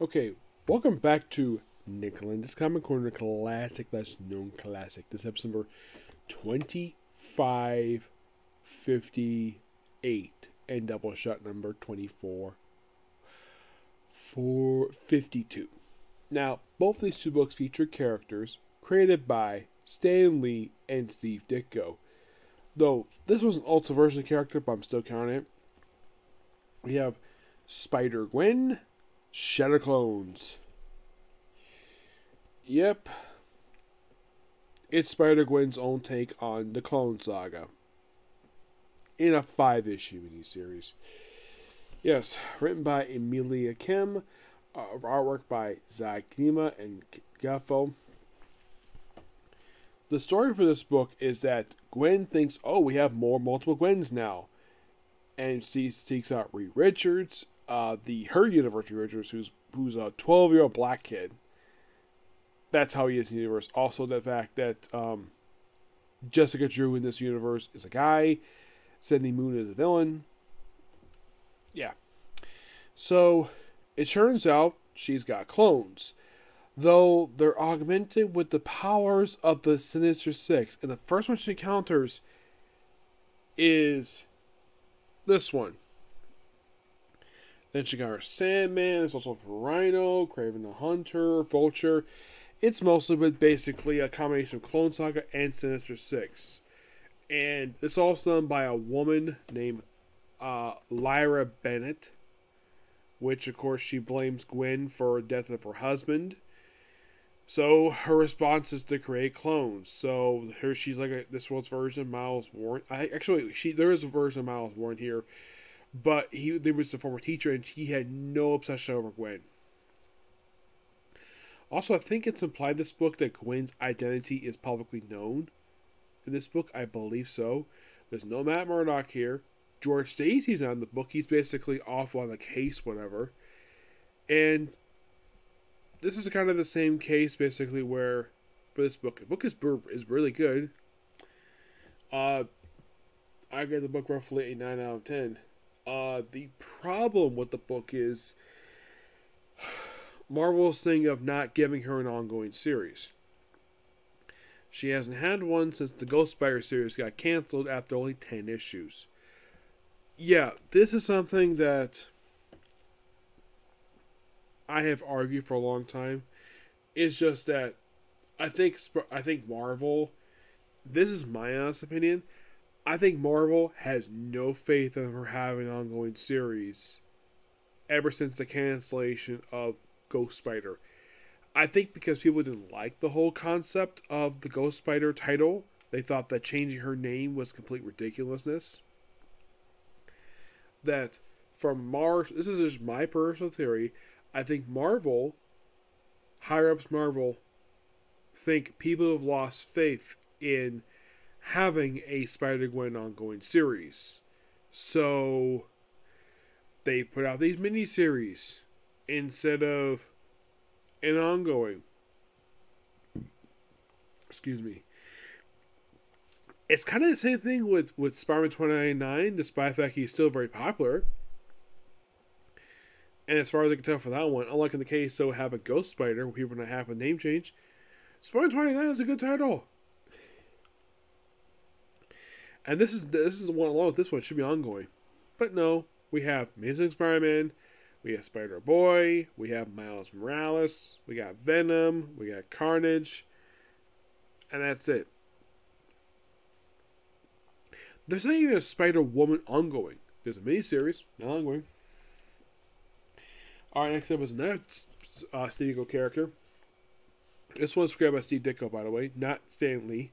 Okay, welcome back to Lenz Comic Corner Classic, that's known classic. This episode number 2558 and Doubleshot number 24452. Now, both these two books feature characters created by Stan Lee and Steve Ditko. Though this was an Ultra version character, but I'm still counting it. We have Spider-Gwen, Shadow Clones. Yep. It's Spider-Gwen's own take on the Clone Saga. In a 5-issue miniseries. Yes, written by Emilia Kim. Artwork by Zach Klima and Gaffo. The story for this book is that Gwen thinks, oh, we have multiple Gwens now. And she seeks out Reed Richards, her universe Reed Richards, who's a 12-year-old black kid. That's how he is in the universe. Also, the fact that Jessica Drew in this universe is a guy. Sidney Moon is a villain. Yeah. So, it turns out she's got clones. Though they're augmented with the powers of the Sinister Six. And the first one she encounters is this one. Then she got her Sandman. There's also Rhino, Kraven the Hunter, Vulture. It's mostly with basically a combination of Clone Saga and Sinister Six. And it's also done by a woman named Lyra Bennett. Which, of course, she blames Gwen for the death of her husband. So, her response is to create clones. So, here she's like this world's version of Miles Warren. There is a version of Miles Warren here. But there was a former teacher, and he had no obsession over Gwen. Also, I think it's implied in this book that Gwen's identity is publicly known. In this book, I believe so. There's no Matt Murdock here. George Stacy's not in the book. He's basically off on the case, whatever. And this is kind of the same case, basically, where for this book, the book is really good. I gave the book roughly a 9 out of 10. The problem with the book is Marvel's thing of not giving her an ongoing series. She hasn't had one since the Ghost Spider series got canceled after only 10 issues. Yeah, this is something that I have argued for a long time. It's just that I think Marvel, this is my honest opinion, I think Marvel has no faith in her having an ongoing series ever since the cancellation of Ghost Spider. I think because people didn't like the whole concept of the Ghost Spider title, they thought that changing her name was complete ridiculousness. That from Mars, this is just my personal theory, I think Marvel, higher-ups Marvel, think people have lost faith in having a Spider-Gwen ongoing series. So, they put out these miniseries instead of an ongoing. Excuse me. It's kind of the same thing with Spider-Man 2099, despite the fact he's still very popular. And as far as I can tell for that one, unlike in the case so have a Ghost Spider, where people are not have a name change, Spider-Man 2099 is a good title. And this is the one along with this one should be ongoing. But no, we have Amazing Spider-Man, we have Spider-Boy, we have Miles Morales, we got Venom, we got Carnage, and that's it. There's not even a Spider-Woman ongoing. There's a miniseries, not ongoing. Alright, next up is another Steve Ditko character. This one's created by Steve Ditko, by the way, not Stan Lee.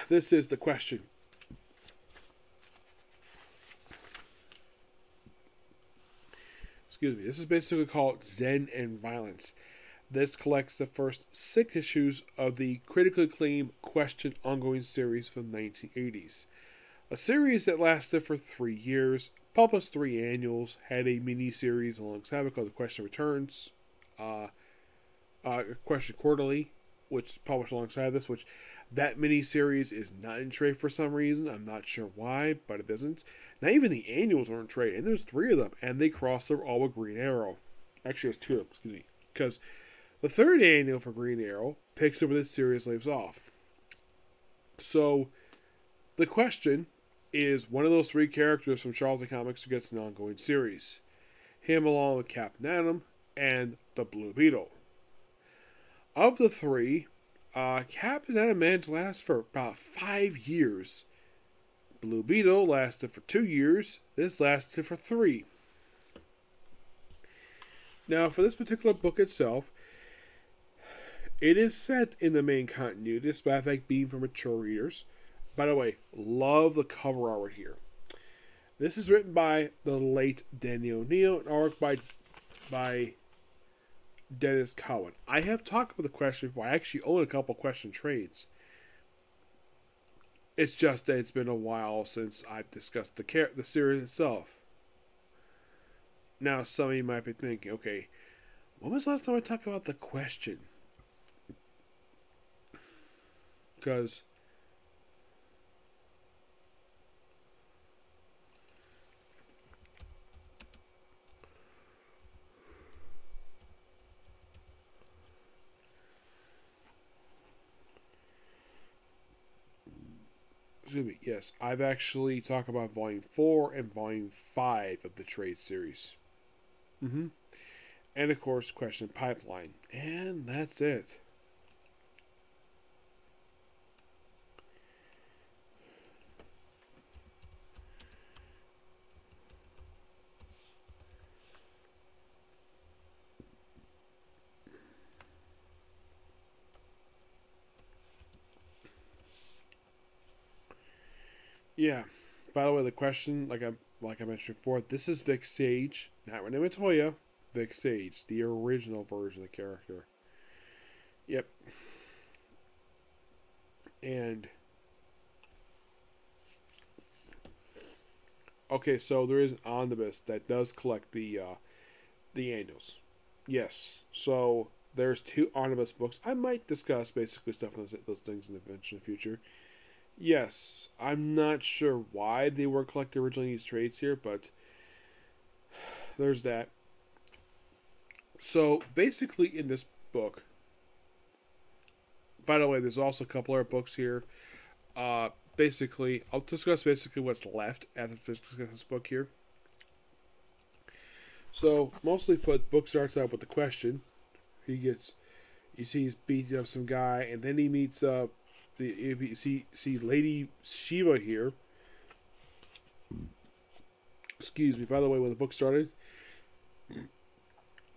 This is The Question. Excuse me. This is basically called Zen and Violence. This collects the first 6 issues of the critically acclaimed Question ongoing series from the 1980s. A series that lasted for 3 years, published 3 annuals, had a mini-series alongside it called The Question Returns, Question Quarterly, which published alongside this, which that mini-series is not in trade for some reason. I'm not sure why, but it isn't. Not even the annuals are in trade, and there's 3 of them, and they cross over all with Green Arrow. Actually, there's two of them, excuse me. Because the third annual for Green Arrow picks up where this series leaves off. So, the question is one of those three characters from Charlton Comics who gets an ongoing series. Him along with Captain Atom and the Blue Beetle. Of the three, Captain Atom managed to last for about 5 years. Blue Beetle lasted for 2 years. This lasted for 3. Now, for this particular book itself, it is set in the main continuity, despite the fact being for mature readers. By the way, love the cover art here. This is written by the late Danny O'Neill and art by Dennis Cowan. I have talked about the Question before. I actually own a couple Question trades. It's just that it's been a while since I've discussed the series itself. Now, some of you might be thinking, okay, when was the last time I talked about the Question? Because excuse me, yes, I've actually talked about Volume 4 and Volume 5 of the trade series. And of course, Question Pipeline. And that's it. Yeah. By the way, the Question, like I mentioned before, this is Vic Sage, not Renee Montoya. Vic Sage, the original version of the character. Yep. And okay, so there is an omnibus that does collect the annuals. Yes. So there's 2 omnibus books. I might discuss basically stuff on those things in the future. Yes, I'm not sure why they were collected originally in these trades here, but there's that. So basically in this book, by the way, there's also a couple other books here. Basically, I'll discuss basically what's left after this book here. So mostly put, book starts out with the Question. You see he's beating up some guy, and then he meets you see Lady Shiva here. Excuse me. By the way, when the book started,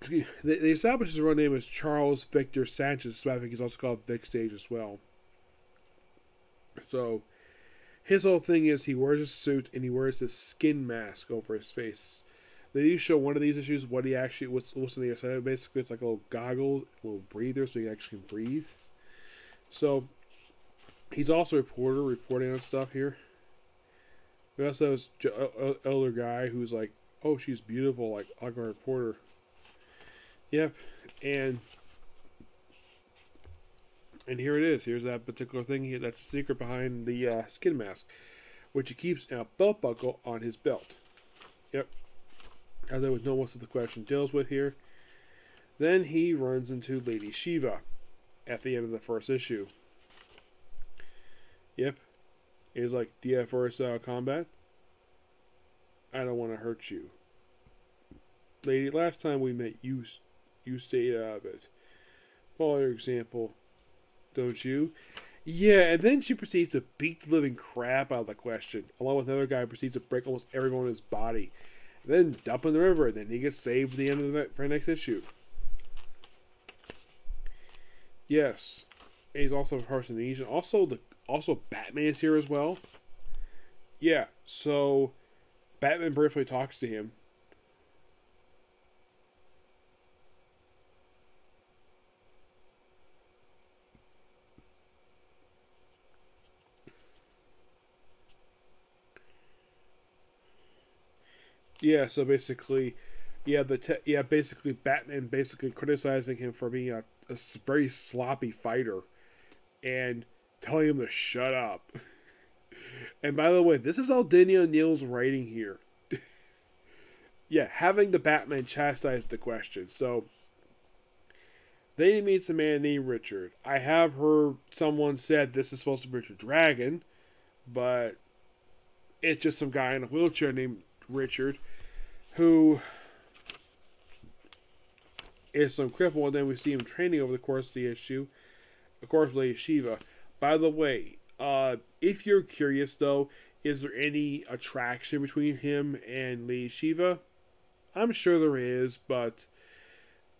they established his real name as Charles Victor Sanchez. So I think he's also called Vic Sage as well. So his whole thing is he wears a suit and he wears this skin mask over his face. They do show one of these issues what he actually what's on the other side. Basically, it's like a little goggle, a little breather, so he actually can breathe. So he's also a reporter, reporting on stuff here. We also have this elder guy who's like, "Oh, she's beautiful," like a reporter. Yep, and here it is. Here's that particular thing here. That's the secret behind the skin mask, which he keeps in a belt buckle on his belt. Yep. As I would know most of the Question deals with here. Then he runs into Lady Shiva at the end of the first issue. Yep. He's like, "Do you have versatile combat? I don't want to hurt you. Lady, last time we met, you stayed out of it. Follow your example, don't you?" Yeah, and then she proceeds to beat the living crap out of the Question, along with another guy who proceeds to break almost every bone in his body. Then dump in the river, and then he gets saved at the end of the very next issue. Yes. And he's also a person in Asia. Also Batman is here as well. Yeah, so Batman briefly talks to him. Yeah, so basically, basically Batman basically criticizing him for being a very sloppy fighter, and telling him to shut up. And by the way, this is all Danny O'Neill's writing here. yeah, having the Batman chastise the question. So then he meets a man named Richard. I have heard someone said this is supposed to be Richard Dragon, but it's just some guy in a wheelchair named Richard who is some cripple, and then we see him training over the course of the issue, of course, Lady Shiva. By the way, if you're curious though, is there any attraction between him and Lady Shiva? I'm sure there is, but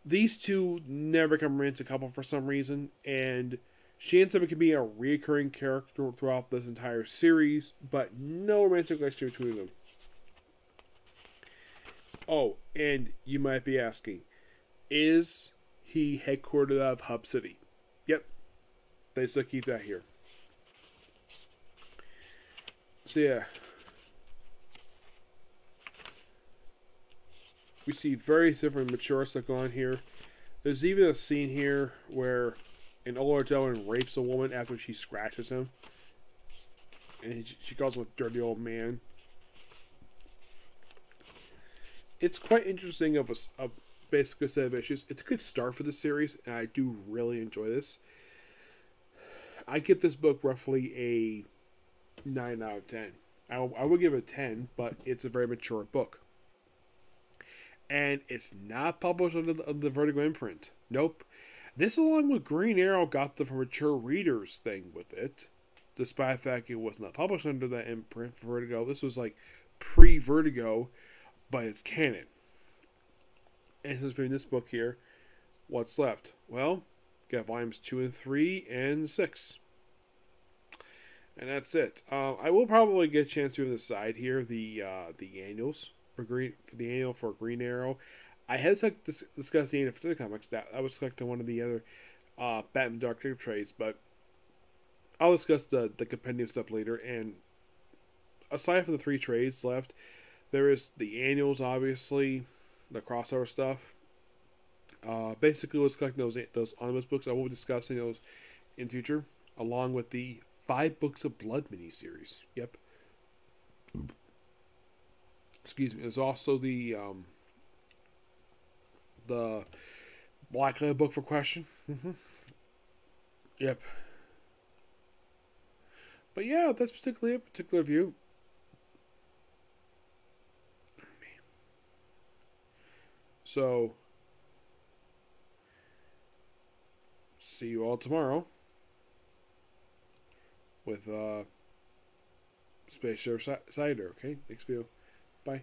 these two never come into a couple for some reason, and she ends up being a recurring character throughout this entire series, but no romantic relationship between them. Oh, and you might be asking, is he headquartered out of Hub City? Yep, they still keep that here. So yeah, we see very different mature stuff going on here. There's even a scene here where an older gentleman rapes a woman after she scratches him, and she calls him a dirty old man. It's quite interesting of a basic set of issues. It's a good start for the series, and I do really enjoy this. I give this book roughly a 9 out of 10. I would give it a 10, but it's a very mature book. And it's not published under the Vertigo imprint. Nope. This, along with Green Arrow, got the for mature readers thing with it. Despite the fact it was not published under that imprint for Vertigo. This was like pre-Vertigo, but it's canon. And since we're in this book here, what's left? Well, got volumes 2 and 3 and 6. And that's it. I will probably get a chance to on the side here the annuals for the annual for Green Arrow. I had to discuss the annual for the comics. That I was selecting one of the other Batman Dark Knight trades, but I'll discuss the compendium stuff later. And aside from the 3 trades left, there is the annuals, obviously, the crossover stuff. Basically, was collecting those omnibus books. I will be discussing those in future, along with the 5 Books of Blood miniseries. Yep. Excuse me. There's also the Black Label book for Question. Mm-hmm. Yep. But yeah, that's particularly a particular view. So, see you all tomorrow with Space Sheriff Cider. Okay, next video. Bye.